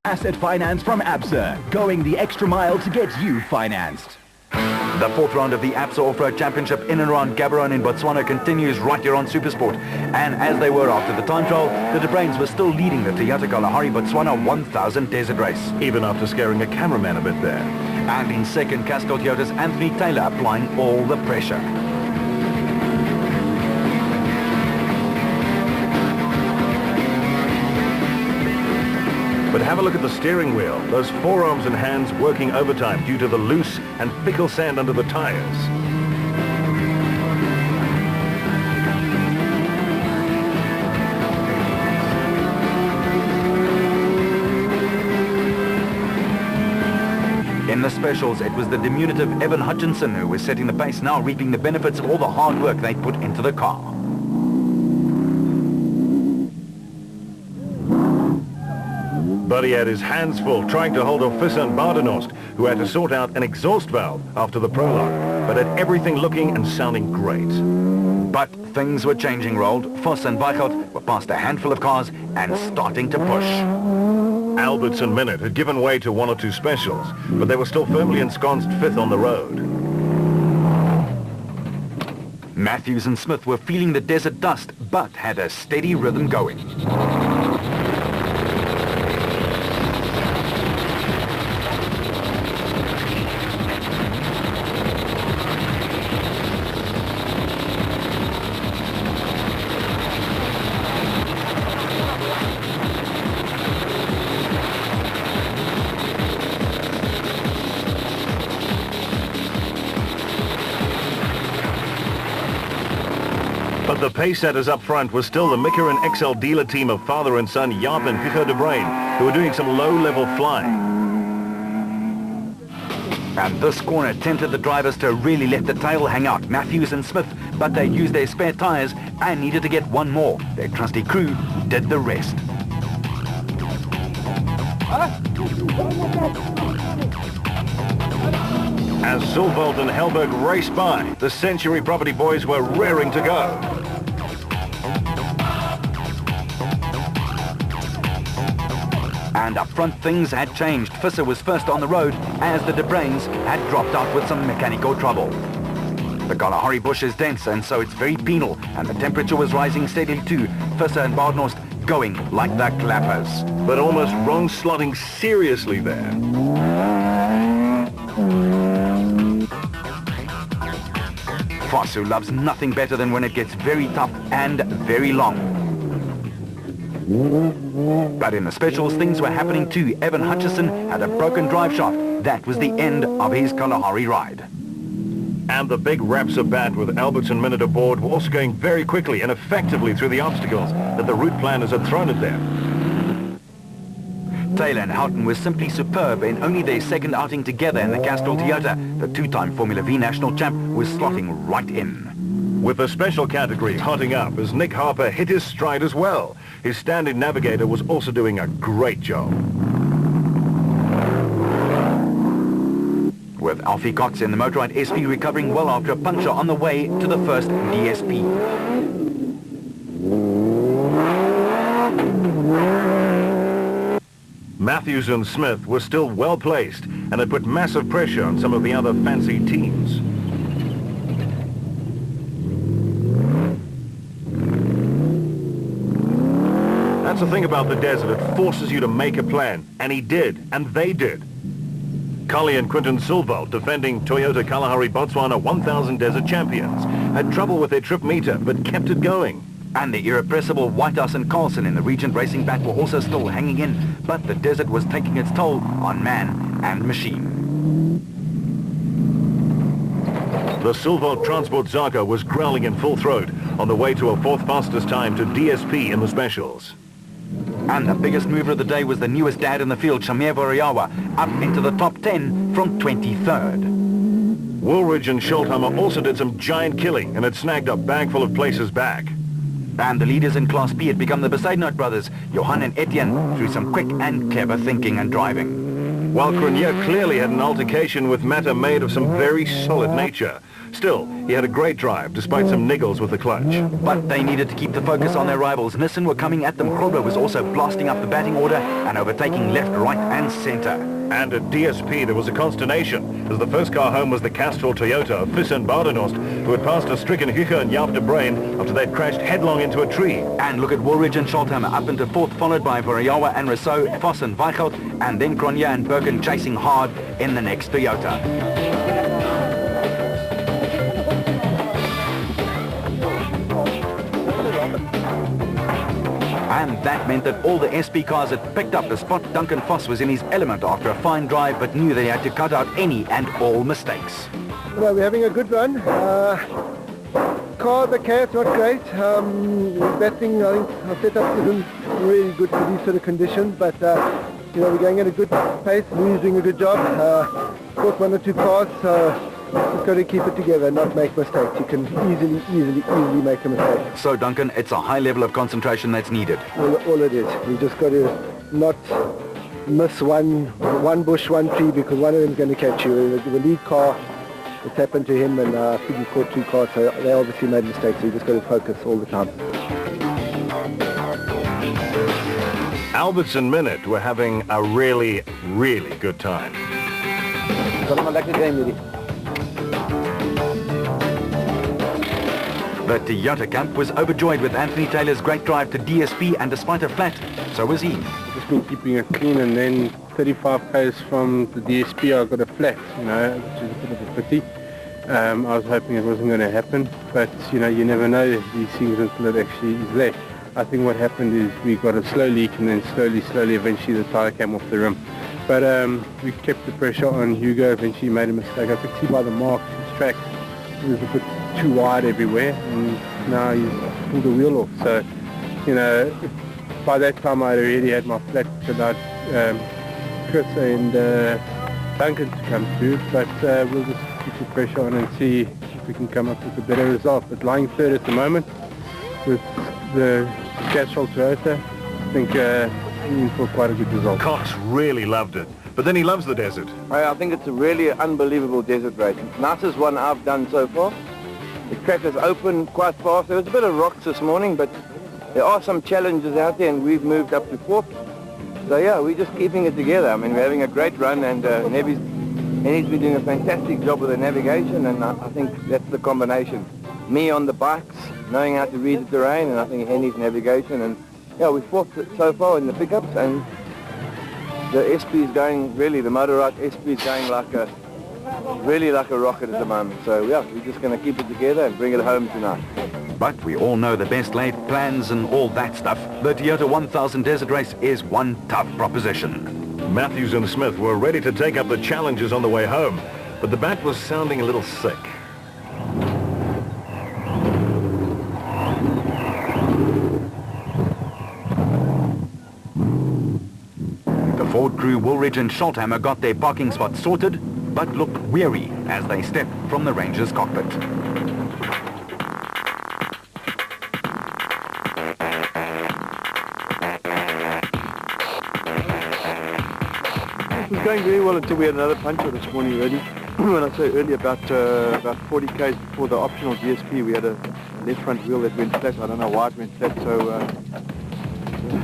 Asset finance from ABSA, going the extra mile to get you financed. The fourth round of the ABSA Off-Road Championship in and around Gaborone in Botswana continues right here on Supersport. And as they were after the time trial, the De Bruins were still leading the Toyota Kalahari Botswana 1000 desert race. Even after scaring a cameraman a bit there. And in second, Castle Toyota's Anthony Taylor applying all the pressure. But have a look at the steering wheel. Those forearms and hands working overtime due to the loose and fickle sand under the tires. In the specials, it was the diminutive Evan Hutchinson who was setting the pace, now reaping the benefits of all the hard work they put into the car. But he had his hands full trying to hold off Visser and Badenhorst, who had to sort out an exhaust valve after the prologue, but had everything looking and sounding great. But things were changing, Rold. Voss and Weichelt were past a handful of cars and starting to push. Alberts and Minute had given way to one or two specials, but they were still firmly ensconced fifth on the road. Matthews and Smith were feeling the desert dust, but had a steady rhythm going. But the pace setters up front was still the Mika and XL dealer team of father and son Jaap and Hugo de Bruin, who were doing some low-level flying. And this corner tempted the drivers to really let the tail hang out, Matthews and Smith, but they used their spare tyres and needed to get one more. Their trusty crew did the rest. As Zülwald and Helberg raced by, the Century Property boys were raring to go. And up front things had changed. Visser was first on the road as the De Bruins had dropped out with some mechanical trouble. The Kalahari bush is dense and so it's very penal, and the temperature was rising steadily too. Visser and Badenhorst going like the clappers. But almost wrong slotting seriously there. Voss, who loves nothing better than when it gets very tough and very long. But in the specials, things were happening too. Evan Hutchinson had a broken drive shaft. That was the end of his Kalahari ride. And the big Rapsa bat with Alberts and Minute aboard were also going very quickly and effectively through the obstacles that the route planners had thrown at them. Taylor and Houghton were simply superb in only their second outing together in the Castrol Toyota. The two-time Formula V national champ was slotting right in. With the special category hotting up as Nick Harper hit his stride as well. His stand-in navigator was also doing a great job. With Alfie Cox in the Motorrad SP recovering well after a puncture on the way to the first DSP. Matthews and Smith were still well placed and had put massive pressure on some of the other fancy teams. That's the thing about the desert, it forces you to make a plan, and he did, and they did. Collie and Quinton Zülwald, defending Toyota Kalahari Botswana 1000 Desert Champions, had trouble with their trip meter, but kept it going. And the irrepressible Whitehouse and Carlson in the Regent Racing Bat were also still hanging in, but the desert was taking its toll on man and machine. The Zülwald Transport Zaga was growling in full throat on the way to a fourth fastest time to DSP in the specials. And the biggest mover of the day was the newest dad in the field, Shamir Voriawa, up into the top 10 from 23rd. Woolridge and Schultheimer also did some giant killing and had snagged a bag full of places back. And the leaders in Class B had become the Besaidnout brothers, Johan and Etienne, through some quick and clever thinking and driving. While Cronier clearly had an altercation with matter made of some very solid nature, Still, he had a great drive, despite some niggles with the clutch. But they needed to keep the focus on their rivals. Nissan were coming at them. Grobler was also blasting up the batting order and overtaking left, right and centre. And at DSP, there was a consternation, as the first car home was the Castrol Toyota of Vissen Badenhorst, who had passed a stricken Hugo and Jaap de Bruin after they'd crashed headlong into a tree. And look at Woolridge and Scholthammer up into fourth, followed by Varayawa and Rousseau, Voss and Weichelt, and then Cronje and Birkin chasing hard in the next Toyota. And that meant that all the SP cars had picked up the spot. Duncan Voss was in his element after a fine drive, but knew they had to cut out any and all mistakes. Well, we're having a good run. Car, the cat's not great. Batting, I think our setup isn't really good for these sort of conditions, but you know, we're going at a good pace. Louis doing a good job. Caught one or two cars, so just got to keep it together and not make mistakes. You can easily make a mistake. So, Duncan, it's a high level of concentration that's needed. All it is. You just got to not miss one bush, one tree, because one of them's going to catch you. The lead car, it's happened to him, and I think he caught two cars, so they obviously made mistakes, so you just got to focus all the time. Alberts and Minute were having a really good time. The Toyota camp was overjoyed with Anthony Taylor's great drive to DSP, and despite a flat, so was he. Just been keeping it clean, and then 35 k's from the DSP I got a flat, you know, which is a bit of a pity. I was hoping it wasn't going to happen, but you know, you never know these things until it actually is there. I think what happened is we got a slow leak, and then slowly, eventually the tyre came off the rim. But we kept the pressure on Hugo. Eventually made a mistake. I could see by the marks, his track was a bit too wide everywhere, and now he's pulled the wheel off. So, you know, by that time I'd already had my flat, which allowed Chris and Duncan to come through. But we'll just keep the pressure on and see if we can come up with a better result. But lying third at the moment with the Castrol Toyota, I think we're in for quite a good result. Cox really loved it, but then he loves the desert. I think it's a really unbelievable desert race. Nicest one I've done so far. The track is open quite fast. There was a bit of rocks this morning, but there are some challenges out there, and we've moved up to fourth. So yeah, we're just keeping it together. I mean, we're having a great run, and Nevy's been doing a fantastic job with the navigation, and I think that's the combination. Me on the bikes, knowing how to read the terrain, and I think Henny's navigation, and yeah, we've fought so far in the pickups, and the SP is going, really, the motorized SP is going really like a rocket at the moment. So yeah, we're just going to keep it together and bring it home tonight. But we all know the best laid plans and all that stuff. The Toyota 1000 Desert Race is one tough proposition. Matthews and Smith were ready to take up the challenges on the way home, but the bat was sounding a little sick. The Ford crew, Woolridge and Scholthammer, got their parking spots sorted, but looked weary as they stepped from the Ranger's cockpit. It was going very well until we had another puncture this morning already. When I say early, about 40 k's before the optional DSP, we had a left front wheel that went flat. I don't know why it went flat, so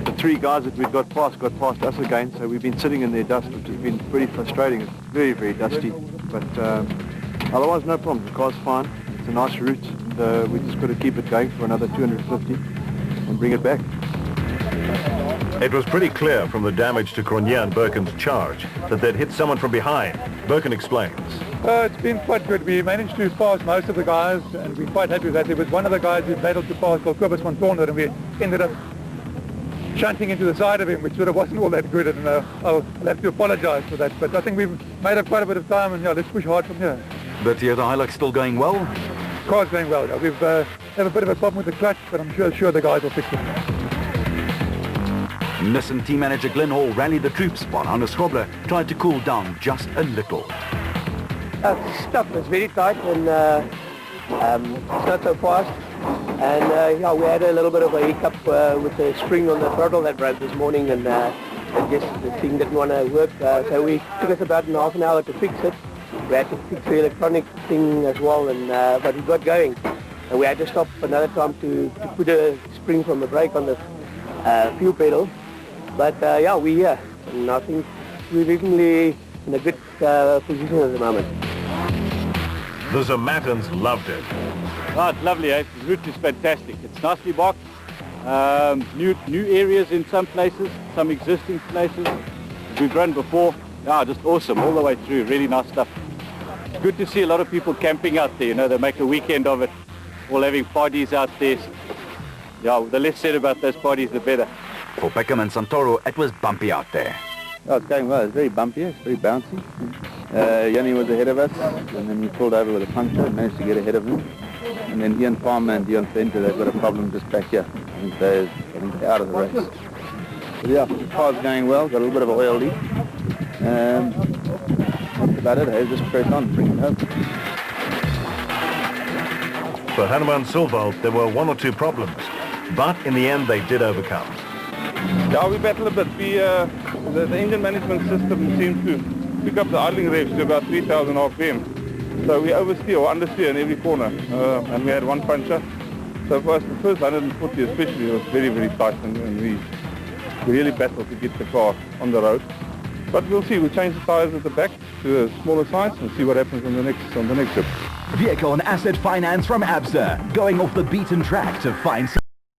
the three guys that we'd got past us again, so we've been sitting in their dust, which has been pretty frustrating. It's very dusty, but otherwise no problem. The car's fine. It's a nice route, and we just got to keep it going for another 250 and bring it back. It was pretty clear from the damage to Cronje and Birkin's charge that they'd hit someone from behind. Birkin explains. It's been quite good. We managed to pass most of the guys, and we're quite happy with that. There was one of the guys we battled to pass called Kobus van Toorn, and we ended up shunting into the side of him, which sort of wasn't all that good, and I'll have to apologize for that. But I think we've made up quite a bit of time, and yeah, let's push hard from here. The Toyota Hilux still going well? Car's going well. Yeah. We've have a bit of a problem with the clutch, but I'm sure the guys will fix it. Nissan team manager Glenn Hall rallied the troops, while Hannes Grobler tried to cool down just a little. Stuff is very tight, and it's not so fast. And yeah, we had a little bit of a hiccup with the spring on the throttle that broke this morning, and just the thing didn't want to work. So we took us about half an hour to fix it. We had to fix the electronic thing as well, and but we got going. And we had to stop another time to put a spring from the brake on the fuel pedal. But yeah, we're here. And I think we're reasonably in a good position at the moment. The Zermattans loved it. Oh, it's lovely, eh? The route is fantastic. It's nicely marked. New areas in some places, some existing places. We've run before. Yeah, just awesome all the way through. Really nice stuff. It's good to see a lot of people camping out there. You know, they make a weekend of it. All having parties out there. Yeah, the less said about those parties, the better. For Peckham and Santoro, it was bumpy out there. Oh, it's going well. It's very bumpy. It's very bouncy. Yanni was ahead of us, and then we pulled over with a puncture and managed to get ahead of him. And then Ian Palmer and Dion Fenter, they've got a problem just back here. I think they're out of the race. But yeah, the car's going well. Got a little bit of an oil leak. That's about it. Hey, just press on, bring it home. For Hanuman Silval, there were one or two problems, but in the end they did overcome. Yeah, we battled a bit. The engine management system seemed to pick up the idling revs to about 3,000 RPM. So we oversteer or understeer in every corner, and we had one puncture. So for us, the first 140 especially was very, very tight, and we really battled to get the car on the road. But we'll see. We'll change the tyres at the back to a smaller size and see what happens on the next trip. Vehicle and asset finance from ABSA, going off the beaten track to find